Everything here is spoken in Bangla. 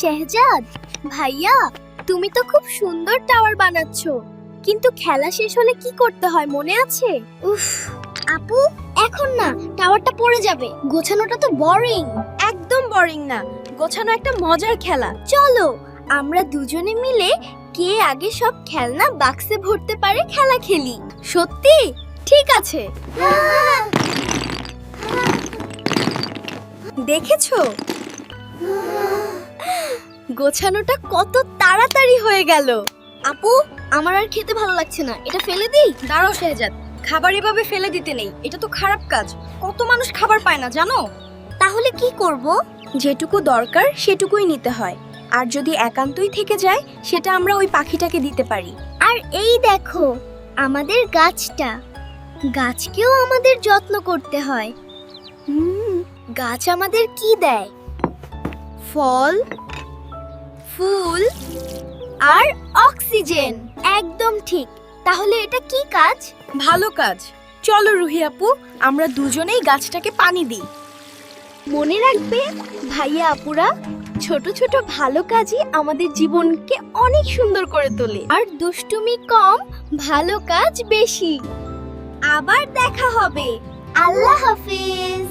শেহজাদ ভাইয়া, তুমি তো খুব সুন্দর টাওয়ার বানাচ্ছো, কিন্তু খেলা শেষ হলে কি করতে হয় মনে আছে? উফ আপু, এখন না, টাওয়ারটা পড়ে যাবে। গোছানোটা তো বোরিং। একদম বোরিং না, গোছানো একটা মজার খেলা। চলো আমরা দুজনে মিলে কে আগে সব খেলনা বাক্সে ভরতে পারে খেলা খেলি। সত্যি? ঠিক আছে। দেখেছো গোছানোটা কত তাড়াতাড়ি হয়ে গেল। আপু, আমার আর খেতে ভালো লাগছে না, এটা ফেলে দিই। দাঁড়াও শেহজাদ, খাবার এভাবে ফেলে দিতে নেই, এটা তো খারাপ কাজ। কত মানুষ খাবার পায় না জানো? তাহলে কি করব? যেটুকু দরকার সেটুকুই নিতে হয়, আর যদি একান্তই থেকে যায় সেটা আমরা ওই পাখিটাকে দিতে পারি। আর এই দেখো আমাদের গাছটা, গাছকেও আমাদের যত্ন করতে হয়। গাছ আমাদের কি দেয়? ফল, ফুল আর অক্সিজেন। একদম ঠিক। তাহলে এটা কি কাজ? ভালো কাজ। চলো রুহি আপু, আমরা দুজনেই গাছটাকে পানি দিই। মনে রাখবে ভাইয়া আপুরা, ছোট ছোট ভালো কাজই আমাদের জীবনকে অনেক সুন্দর করে তোলে। আর দুষ্টুমি কম, ভালো কাজ বেশি। আবার দেখা হবে। আল্লাহ হাফেজ।